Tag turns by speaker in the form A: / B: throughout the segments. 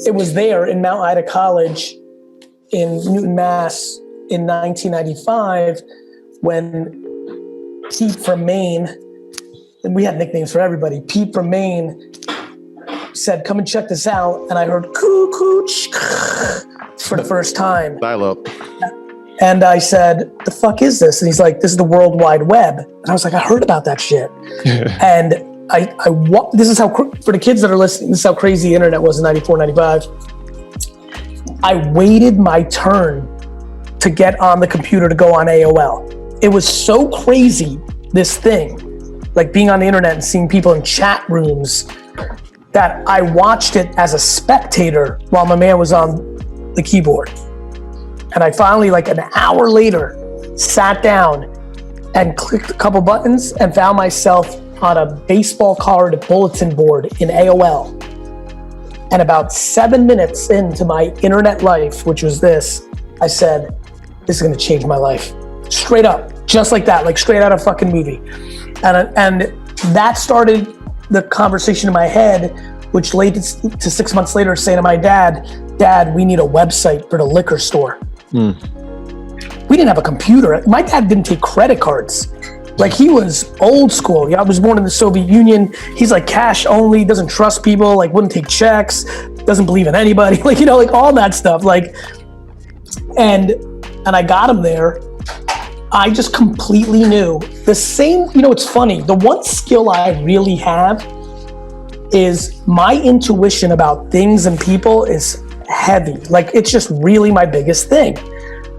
A: it was there in Mount Ida College in Newton, Mass in 1995 when Pete from Maine, and we had nicknames for everybody, Pete from Maine said, come and check this out. And I heard coo for the first time. Dial up. And I said, the fuck is this? And he's like, this is the World Wide Web. And I was like, I heard about that shit. And this is how, for the kids that are listening, this is how crazy the internet was in 94, 95. I waited my turn to get on the computer to go on AOL. It was so crazy, this thing, like being on the internet and seeing people in chat rooms, that I watched it as a spectator while my man was on the keyboard. And I finally, like an hour later, sat down and clicked a couple buttons and found myself on a baseball card bulletin board in AOL. And about 7 minutes into my internet life, which was this, I said, this is gonna change my life. Straight up, just like that, like straight out of a fucking movie. And that started the conversation in my head, which led to 6 months later saying to my dad, we need a website for the liquor store. We didn't have a computer. My dad didn't take credit cards. Like, he was old school. Yeah, I was born in the Soviet Union. He's like cash only, doesn't trust people, like wouldn't take checks, doesn't believe in anybody, like, you know, like all that stuff. Like, and I got him there. I just completely knew the same, you know, it's funny. The one skill I really have is my intuition about things and people is heavy. Like, it's just really my biggest thing.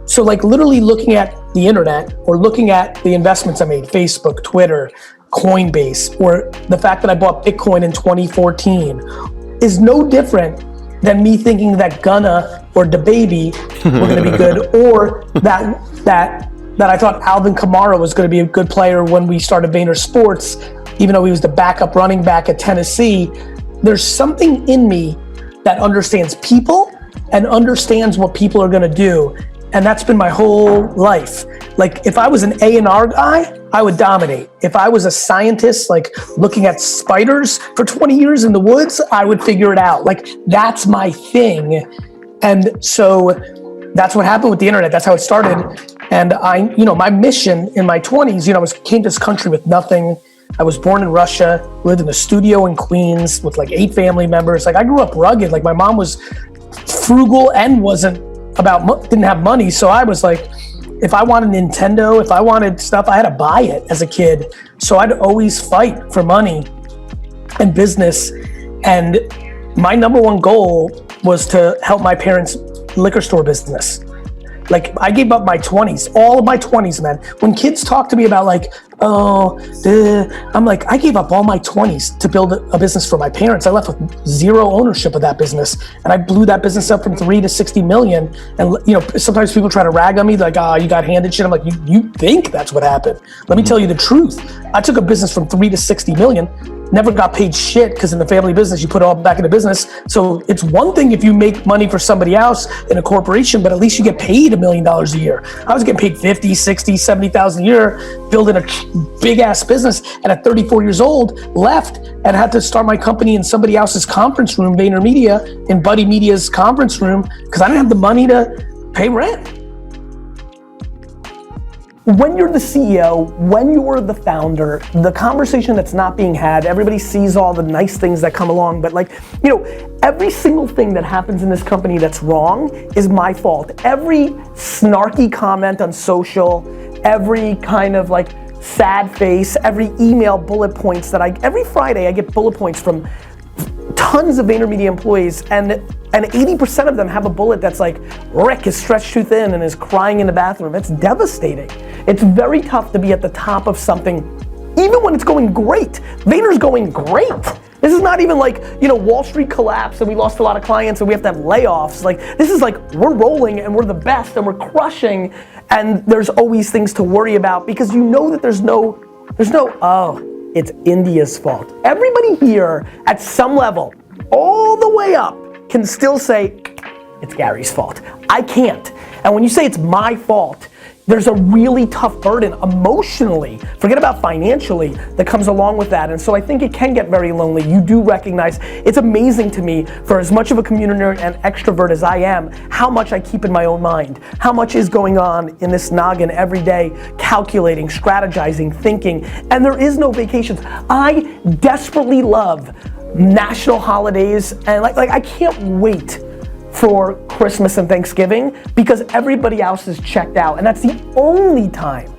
A: So like literally looking at the internet or looking at the investments I made, Facebook, Twitter, Coinbase, or the fact that I bought Bitcoin in 2014 is no different than me thinking that Gunna or DaBaby were gonna be good, or that I thought Alvin Kamara was gonna be a good player when we started Vayner Sports, even though he was the backup running back at Tennessee. There's something in me that understands people and understands what people are gonna do. And that's been my whole life. Like, if I was an A&R guy, I would dominate. If I was a scientist, like looking at spiders for 20 years in the woods, I would figure it out. Like, that's my thing. And so that's what happened with the internet. That's how it started. And my mission in my 20s, came to this country with nothing. I was born in Russia, lived in a studio in Queens with like 8 family members. Like, I grew up rugged. Like, my mom was frugal and didn't have money. So I was like, if I wanted Nintendo, if I wanted stuff, I had to buy it as a kid. So I'd always fight for money and business. And my number one goal was to help my parents' liquor store business. Like, I gave up my 20s, all of my 20s, man. When kids talk to me about like, I'm like, I gave up all my 20s to build a business for my parents. I left with 0 ownership of that business. And I blew that business up from 3 to 60 million. And sometimes people try to rag on me like, you got handed shit. I'm like, you think that's what happened. Let me tell you the truth. I took a business from 3 to 60 million, never got paid shit, because in the family business, you put it all back in the business. So it's one thing if you make money for somebody else in a corporation, but at least you get paid $1 million a year. I was getting paid 50, 60, 70,000 a year, building a big ass business. And at 34 years old, left and had to start my company in somebody else's conference room, VaynerMedia, in Buddy Media's conference room, because I didn't have the money to pay rent. When you're the CEO, when you're the founder, the conversation that's not being had, everybody sees all the nice things that come along, but every single thing that happens in this company that's wrong is my fault. Every snarky comment on social, every kind of like sad face, every email bullet points every Friday I get bullet points from tons of VaynerMedia employees, and 80% of them have a bullet that's like, Rick is stretched too thin and is crying in the bathroom. It's devastating. It's very tough to be at the top of something, even when it's going great. Vayner's going great. This is not even like, Wall Street collapsed and we lost a lot of clients and we have to have layoffs. Like, this is like, we're rolling and we're the best and we're crushing, and there's always things to worry about, because that there's no, it's India's fault. Everybody here at some level, all the way up, can still say, it's Gary's fault. I can't. And when you say it's my fault, there's a really tough burden emotionally, forget about financially, that comes along with that. And so I think it can get very lonely. You do recognize, it's amazing to me, for as much of a communicator and extrovert as I am, how much I keep in my own mind, how much is going on in this noggin every day, calculating, strategizing, thinking, and there is no vacations. I desperately love national holidays, and like I can't wait for Christmas and Thanksgiving because everybody else is checked out, and that's the only time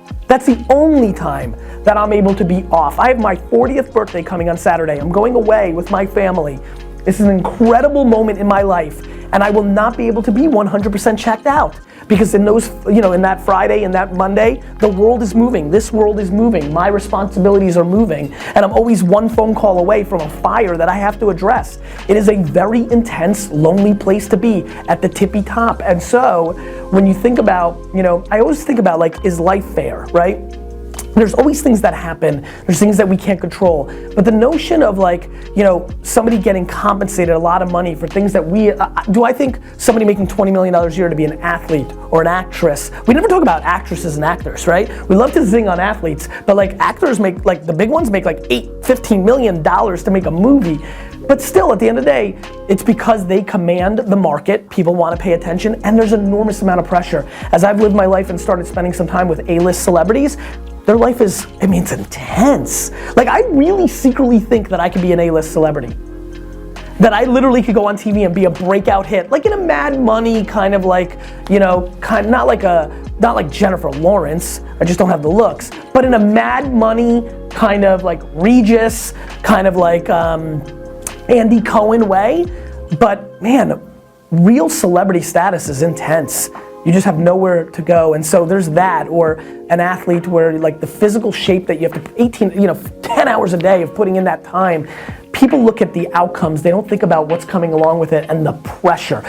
A: that I'm able to be off. I have my 40th birthday coming on Saturday. I'm going away with my family. This is an incredible moment in my life, and I will not be able to be 100% checked out because in those, in that Friday and that Monday, the world is moving. This world is moving. My responsibilities are moving, and I'm always one phone call away from a fire that I have to address. It is a very intense, lonely place to be at the tippy top. And so when you think about, I always think about like, is life fair, right? There's always things that happen, there's things that we can't control, but the notion of like, somebody getting compensated a lot of money for things that do I think somebody making $20 million a year to be an athlete or an actress? We never talk about actresses and actors, right? We love to zing on athletes, but like actors make, like the big ones make like $15 million to make a movie. But still, at the end of the day, it's because they command the market, people want to pay attention, and there's an enormous amount of pressure. As I've lived my life and started spending some time with A-list celebrities, their life is, it's intense. Like I really secretly think that I could be an A-list celebrity. That I literally could go on TV and be a breakout hit, like in a Mad Money kind of like, not like Jennifer Lawrence, I just don't have the looks, but in a Mad Money kind of like Regis, kind of like Andy Cohen way. But man, real celebrity status is intense. You just have nowhere to go, and so there's that, or an athlete where like the physical shape that you have to, 10 hours a day of putting in that time. People look at the outcomes, they don't think about what's coming along with it, and the pressure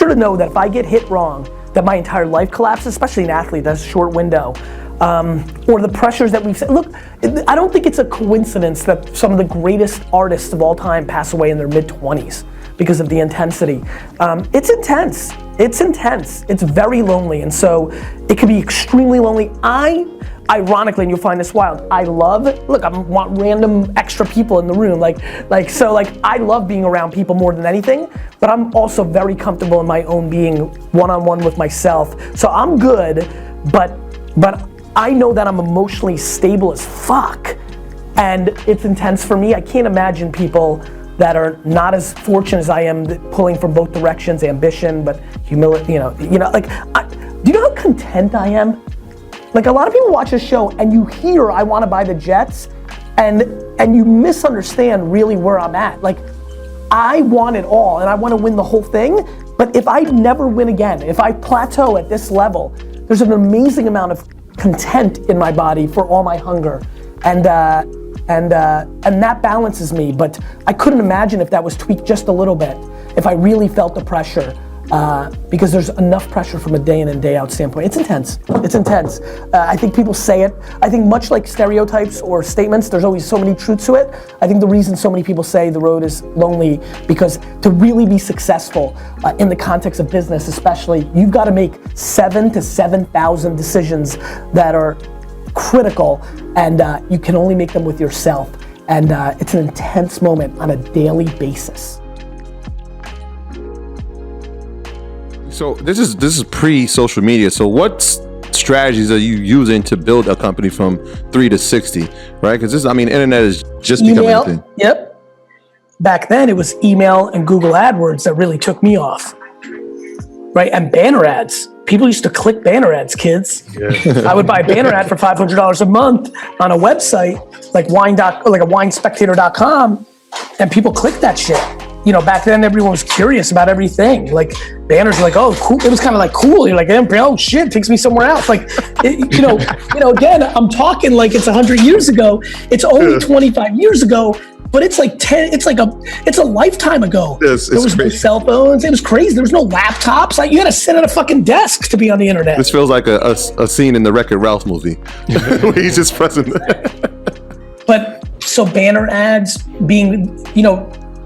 A: to know that if I get hit wrong, that my entire life collapses, especially an athlete, that's a short window. Or the pressures that we've said. Look, I don't think it's a coincidence that some of the greatest artists of all time pass away in their mid-20s because of the intensity. It's intense. It's very lonely, and so it can be extremely lonely. Ironically, and you'll find this wild, I want random extra people in the room. I love being around people more than anything, but I'm also very comfortable in my own being one-on-one with myself. So I'm good, but I know that I'm emotionally stable as fuck, and it's intense for me. I can't imagine people that are not as fortunate as I am, pulling from both directions, ambition, but humility, do you know how content I am? Like a lot of people watch this show and you hear I want to buy the Jets and you misunderstand really where I'm at. Like I want it all and I want to win the whole thing, but if I never win again, if I plateau at this level, there's an amazing amount of content in my body for all my hunger. And that balances me, but I couldn't imagine if that was tweaked just a little bit, if I really felt the pressure, because there's enough pressure from a day in and day out standpoint. It's intense. I think people say it. I think much like stereotypes or statements, there's always so many truths to it. I think the reason so many people say the road is lonely, because to really be successful in the context of business especially, you've got to make 7,000 to 7,000 decisions that are critical, and you can only make them with yourself, and it's an intense moment on a daily basis.
B: So this is pre-social media. So what strategies are you using to build a company from 3 to 60, right? Because internet is just becoming a thing.
A: Yep. Back then it was email and Google AdWords that really took me off, right? And banner ads. People used to click banner ads, kids. Yeah. I would buy a banner ad for $500 a month on a website like a winespectator.com, and people clicked that shit. Back then everyone was curious about everything. Like banners were like, oh, cool. It was kind of like cool. You're like, oh shit, takes me somewhere else. Like, again, I'm talking like it's 100 years ago. It's only 25 years ago, but it's like it's a lifetime ago.
B: Yes,
A: there was no cell phones. It was crazy. There was no laptops. You had to sit at a fucking desk to be on the internet.
B: This feels like a scene in the Wreck-It Ralph movie where he's just pressing.
A: But so banner ads being,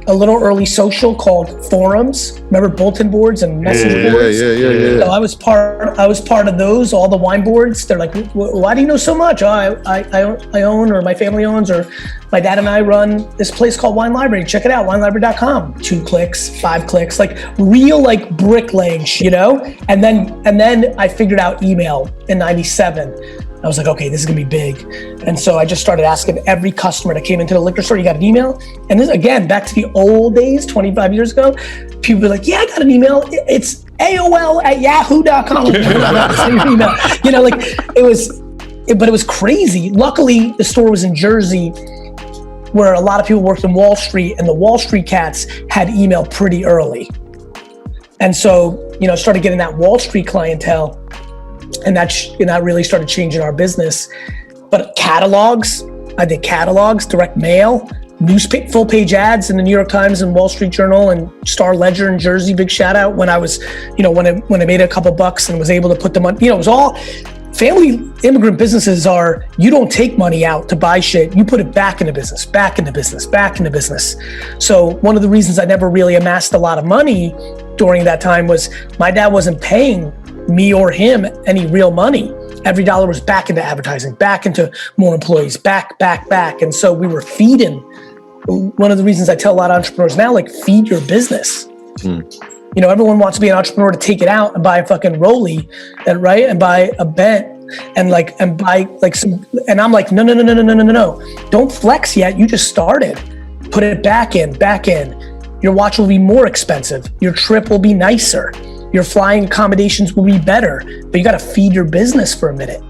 A: a little early social called forums. Remember bulletin boards and messenger boards?
B: Yeah.
A: So I was part of those, all the wine boards. They're like, why do you know so much? Oh, I own, or my family owns, or my dad and I run this place called Wine Library. Check it out, winelibrary.com. 2 clicks, 5 clicks, like real like bricklaying, you know? And then I figured out email in 97. I was like, okay, this is gonna be big. And so I just started asking every customer that came into the liquor store, you got an email? And this, again, back to the old days, 25 years ago, people were like, yeah, I got an email. It's AOL@yahoo.com. Email. You know, like but it was crazy. Luckily, the store was in Jersey, where a lot of people worked in Wall Street, and the Wall Street cats had email pretty early. And so, you know, started getting that Wall Street clientele. And that really started changing our business. But catalogs, I did catalogs, direct mail, newspaper, full page ads in the New York Times and Wall Street Journal and Star Ledger in Jersey. Big shout out when I was, you know, when I made a couple bucks and was able to put them on. You know, it was all family immigrant businesses are. You don't take money out to buy shit. You put it back into business, back into business, back into business. So one of the reasons I never really amassed a lot of money during that time was my dad wasn't paying me or him any real money. Every dollar was back into advertising, back into more employees, back. And so we were feeding. One of the reasons I tell a lot of entrepreneurs now, like, feed your business. You know, everyone wants to be an entrepreneur to take it out and buy a fucking Rolly, and right, and buy a Bent, and buy like some. And I'm like, no. Don't flex yet. You just started. Put it back in. Your watch will be more expensive. Your trip will be nicer. Your flying accommodations will be better, but you got to feed your business for a minute.